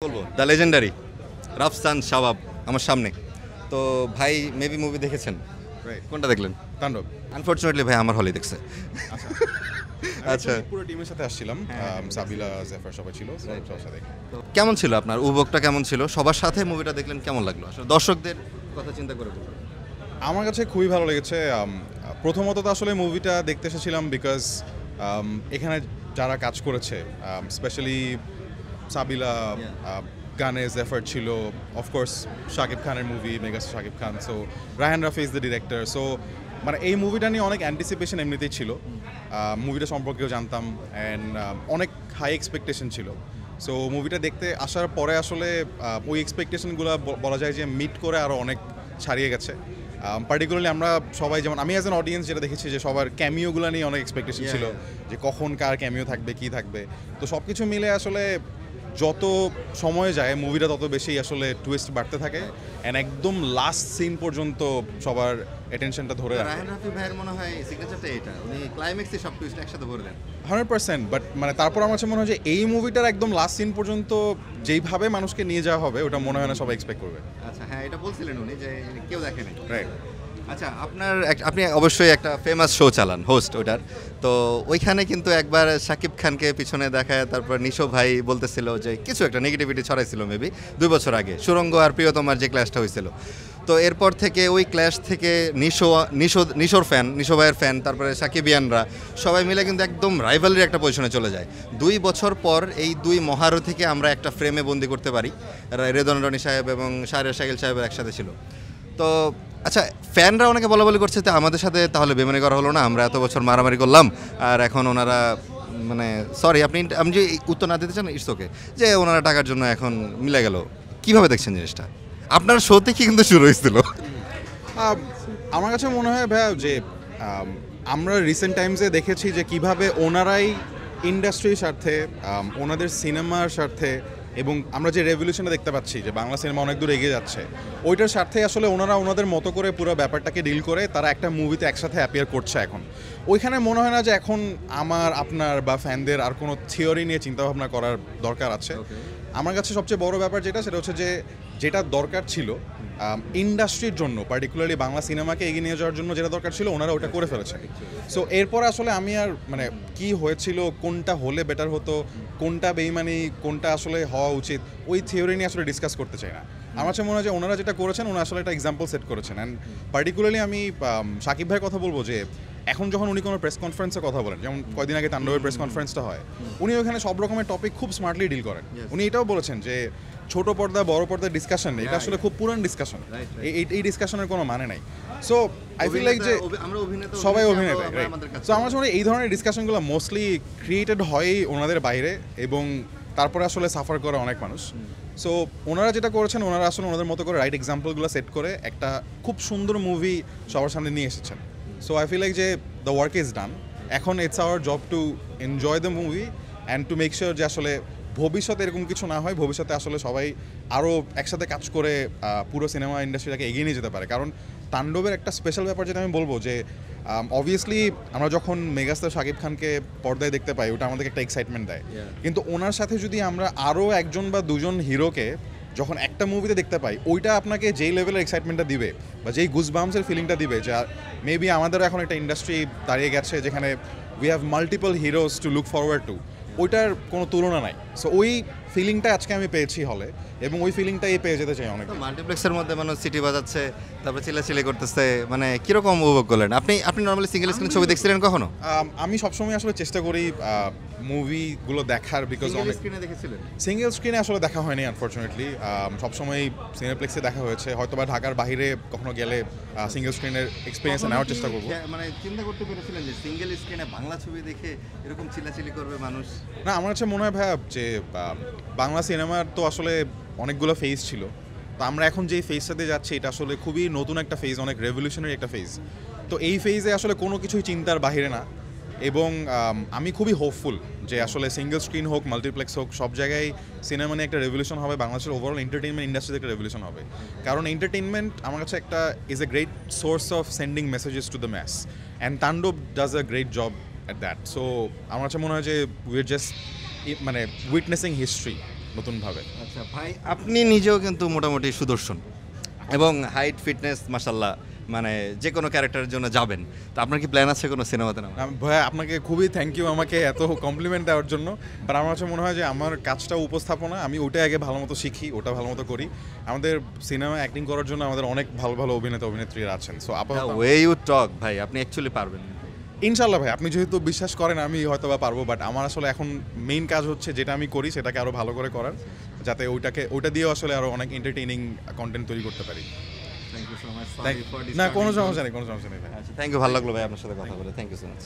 বলবো the legendary Rafsan শাবাব আমার সামনে। তো ভাই মেবি মুভি দেখেছেন, রাইট। কোনটা দেখলেন? তাণ্ডব। আনফরচুনেটলি ভাই আমার হলে দেখছে। আচ্ছা আচ্ছা, আমি পুরো টিমের সাথে আসছিলাম। সাবিলা জাফর সবাই ছিল, সবার সাথে। তো কেমন ছিল আপনার উপভোগটা, কেমন ছিল সবার সাথে মুভিটা দেখলেন, কেমন লাগলো আসলে দর্শকদের কথা চিন্তা করে বলুন। আমার কাছে খুবই ভালো লেগেছে। প্রথমত তো আসলে মুভিটা দেখতে এসেছিলাম বিকজ এখানে যারা কাজ করেছে, স্পেশালি সাবিলা, গানে জাফর ছিল, অফকোর্স শাকিব খানের movie, megastar Shakib Khan, so Raihan Rafi is the director. So মানে এই মুভিটা নিয়ে অনেক অ্যান্টিসিপেশন এমনিতেই ছিল, মুভিটা সম্পর্কেও জানতাম অ্যান্ড অনেক হাই এক্সপেকটেশন ছিল। সো মুভিটা দেখতে আসার পরে আসলে ওই এক্সপেকটেশনগুলো বলা যায় যে মিট করে আরও অনেক ছাড়িয়ে গেছে। পার্টিকুলারলি আমরা সবাই, যেমন আমি অ্যাজ অ্যান অডিয়েন্স যেটা দেখেছি, যে সবার ক্যামিওগুলো নিয়ে অনেক এক্সপেকটেশন ছিল, যে কখন কার ক্যামিও থাকবে, কি থাকবে। তো সব কিছু মিলে আসলে যত সময় যায় মুভিটা তত বেশি আসলে টুইস্ট বাড়তে থাকে অ্যান্ড একদম লাস্ট সিন পর্যন্ত সবার অ্যাটেনশনটা ধরে রাখে। রায়হান রাফি ভাইয়ের মনে হয় সিগনেচারটা এটা, উনি ক্লাইম্যাক্সে সব টুইস্ট একসাথে ভরে দেন 100%। বাট মানে তারপর আমার কাছে মনে হয় যে এই মুভিটার একদম লাস্ট সিন পর্যন্ত যেইভাবে মানুষকে নিয়ে যাওয়া হবে, ওটা মনে হয় না সবাই এক্সপেক্ট করবে। আচ্ছা হ্যাঁ, এটা বলছিলেন উনি যে কেউ দেখেনি। রাইট। আচ্ছা, আপনি অবশ্যই একটা ফেমাস শো চালান, হোস্ট ওটার। তো ওইখানে কিন্তু একবার শাকিব খানকে পিছনে দেখায়, তারপর নিশো ভাই বলতেছিল যে কিছু একটা নেগেটিভিটি ছড়াইছিল মেবি 2 বছর আগে সুরঙ্গ আর প্রিয়তমার যে ক্লাসটা হয়েছিল। তো এরপর থেকে ওই ক্লাস থেকে নিশোর ফ্যান, নিশো ভাইয়ের ফ্যান, তারপরে সাকিবিয়ানরা সবাই মিলে কিন্তু একদম রাইভালের একটা পজিশনে চলে যায়। 2 বছর পর এই 2 মহারথীকে আমরা একটা ফ্রেমে বন্দি করতে পারি। রেদন রনি সাহেব এবং শাহরিয়ার শাকিল সাহেব একসাথে ছিল। তো আচ্ছা, ফ্যানরা অনেকে বলাবলি করছে যে আমাদের সাথে তাহলে বেমানি করা হলো না, আমরা এত বছর মারামারি করলাম আর এখন ওনারা মানে সরি আমি যে উত্তর না দিতে চান ইটস ওকে, যে ওনারা টাকার জন্য এখন মিলে গেল। কিভাবে দেখছেন জিনিসটা? আপনার শোতে কি কিন্তু শুরু হয়েছিল? আমার কাছে মনে হয় ভাইয়া যে আমরা রিসেন্ট টাইমসে দেখেছি যে কিভাবে ওনারাই ইন্ডাস্ট্রির স্বার্থে, ওনাদের সিনেমার স্বার্থে, এবং আমরা যে রেভলিউশনটা দেখতে পাচ্ছি যে বাংলা সিনেমা অনেক দূর এগিয়ে যাচ্ছে, ওইটার স্বার্থে আসলে ওনারা ওনাদের মতো করে পুরো ব্যাপারটাকে ডিল করে তারা একটা মুভিতে একসাথে অ্যাপিয়ার করছে এখন। ওইখানে মনে হয় না যে এখন আমার, আপনার বা ফ্যানদের আর কোনো থিওরি নিয়ে চিন্তাভাবনা করার দরকার আছে। আমার কাছে সবচেয়ে বড় ব্যাপার সেটা হচ্ছে যে যেটা দরকার ছিল ইন্ডাস্ট্রির জন্য, পার্টিকুলারলি বাংলা সিনেমাকে এগিয়ে নিয়ে যাওয়ার জন্য যেটা দরকার ছিল, ওনারা ওটা করে ফেলেছে। সো এরপর আসলে আমি আর মানে কি হয়েছিল, কোনটা হলে বেটার হতো, কোনটা বেইমানি, কোনটা আসলে হওয়া উচিত, ওই থিওরি নিয়ে আসলে ডিসকাস করতে চাই না। আমার কাছে মনে হয় যে ওনারা যেটা করেছেন, ওনারা আসলে একটা এক্সাম্পল সেট করেছেন। অ্যান্ড পার্টিকুলারলি আমি শাকিব ভাইয়ের কথা বলবো যে এখন যখন উনি কোনো প্রেস কনফারেন্সে কথা বলেন, যেমন কয়দিন আগে তাণ্ডবের প্রেস কনফারেন্সটা হয়, উনি ওখানে সব রকমের টপিক খুব স্মার্টলি ডিল করেন। উনি এটাও বলেছেন যে ছোট পর্দা বড় পর্দার ডিসকাশন এটা আসলে খুব পুরান ডিসকাশন, এই ডিসকাশনের কোনো মানে নাই। সো আই ফিল লাইক যে সবাই অভিনেতা, রাইট। সো আমার মনে হয় এই ধরনের ডিসকাশনগুলো মোস্টলি ক্রিয়েটেড হয় ওনাদের বাইরে, এবং তারপরে আসলে সাফার করে অনেক মানুষ। সো ওনারা যেটা করেছেন, ওনারা আসলে ওনাদের মতো করে রাইট এক্সাম্পলগুলো সেট করে একটা খুব সুন্দর মুভি সবার সামনে নিয়ে এসেছেন। সো আই ফিল লাইক যে দ্য ওয়ার্ক ইজ ডান। এখন it's hour job to enjoy the movie and to make sure যে আসলে ভবিষ্যতে এরকম কিছু না হয়, ভবিষ্যতে আসলে সবাই আরও একসাথে কাজ করে পুরো সিনেমা ইন্ডাস্ট্রিটাকে এগিয়ে নিয়ে যেতে পারে। কারণ তাণ্ডবের একটা স্পেশাল ব্যাপার যেটা আমি বলবো যে অবভিয়াসলি আমরা যখন মেগাস্টার শাকিব খানকে পর্দায় দেখতে পাই, ওটা আমাদেরকে একটা এক্সাইটমেন্ট দেয়। কিন্তু ওনার সাথে যদি আমরা আরও একজন বা দুজন হিরোকে যখন একটা মুভিতে দেখতে পাই, ওইটা আপনাকে যেই লেভেলের এক্সাইটমেন্টটা দিবে বা যেই গুজবাম্পসের ফিলিংটা দিবে, যে মেবি আমাদেরও এখন একটা ইন্ডাস্ট্রি দাঁড়িয়ে গেছে যেখানে we have multiple heroes to look forward to, ওইটার কোনো তুলনা নাই। সো ওই ফিলিংটা আজকে আমি পেয়েছি হলে, এবং ওই ফিলিংটাই পেয়ে যেতে চাই অনেক। মাল্টিপ্লেক্সের মধ্যে মানুষ সিটি বাজাচ্ছে, তারপর চিল্লাচিল্লি করতেছে, মানে কিরকম উপভোগ করলেন আপনি নর্মালি সিঙ্গেল স্ক্রিন ছবি দেখছিলেন কখনো? আমি সবসময় আসলে চেষ্টা করি মুভিগুলো দেখার, বিকজ অনেক স্ক্রিনে দেখেছিলেন। সিঙ্গেল স্ক্রিনে আসলে দেখা হয়নি আনফর্চুনেটলি। সবসময় সিনেপ্লেক্সে দেখা হয়েছে, হয়তো বা ঢাকার বাইরে কখনো গেলে সিঙ্গেল স্ক্রিনের এক্সপিরিয়েন্স নেওয়ার চেষ্টা করবো। মানে চিন্তা করতে পেরেছিলেন যে সিঙ্গেল স্ক্রিনে বাংলা ছবি দেখে এরকম চিল্লাচিল্লি করবে মানুষ? না, আমার কাছে মনে হয় ভাইয়া যে বাংলা সিনেমার তো আসলে অনেকগুলো ফেজ ছিল, তো আমরা এখন যেই ফেজটাতে যাচ্ছি এটা আসলে খুবই নতুন একটা ফেজ, অনেক রেভলিউশনারি একটা ফেজ। তো এই ফেজে আসলে কোনো কিছুই চিন্তার বাইরে না, এবং আমি খুবই হোপফুল যে আসলে সিঙ্গেল স্ক্রিন হোক, মাল্টিপ্লেক্স হোক, সব জায়গায় সিনেমা নিয়ে একটা রেভলিউশন হবে, বাংলাদেশের ওভারঅল এন্টারটেইনমেন্ট ইন্ডাস্ট্রিতে একটা রেভলিউশন হবে। কারণ এন্টারটেইনমেন্ট আমার কাছে একটা is a great source of sending messages to the mass, and Tandav does a great job at that. So আমার কাছে মনে হয় যে উই আর জাস্ট মানে উইটনেসিং হিস্ট্রি নতুনভাবে। আচ্ছা ভাই, আপনি নিজেও কিন্তু মোটামুটি সুদর্শন এবং হাইট ফিটনেস মাশাল্লাহ, মানে যে কোনো ক্যারেক্টারের জন্য যাবেন। তো আপনার কি প্ল্যান আছে কোনো সিনেমাতে নামা? ভাইয়া আপনাকে খুবই থ্যাংক ইউ আমাকে এত কমপ্লিমেন্ট দেওয়ার জন্য। বাট আমার কাছে মনে হয় যে আমার কাজটা উপস্থাপনা, আমি ওটা আগে ভালো মতো শিখি, ওটা ভালো মতো করি। আমাদের সিনেমা অ্যাক্টিং করার জন্য আমাদের অনেক ভালো ভালো অভিনেতা অভিনেত্রীরা আছেন। সো আপাতত ওয়ে ইউ টক ভাই, আপনি অ্যাকচুয়ালি পারবেন। ইনশাল্লাহ ভাই, আপনি যেহেতু বিশ্বাস করেন আমি হয়তো বা পারবো, বাট আমার আসলে এখন মেইন কাজ হচ্ছে যেটা আমি করি সেটাকে আরও ভালো করে করার, যাতে ওইটা দিয়ে আসলে আরও অনেক এন্টারটেইনিং কন্টেন্ট তৈরি করতে পারি। Thank you so much. না কোনো সমস্যা নেই, কোনো সমস্যা নেই ভাই। আচ্ছা, থ্যাংক ইউ, ভালো লাগলো ভাই আপনার সাথে কথা বলে। Thank you so much.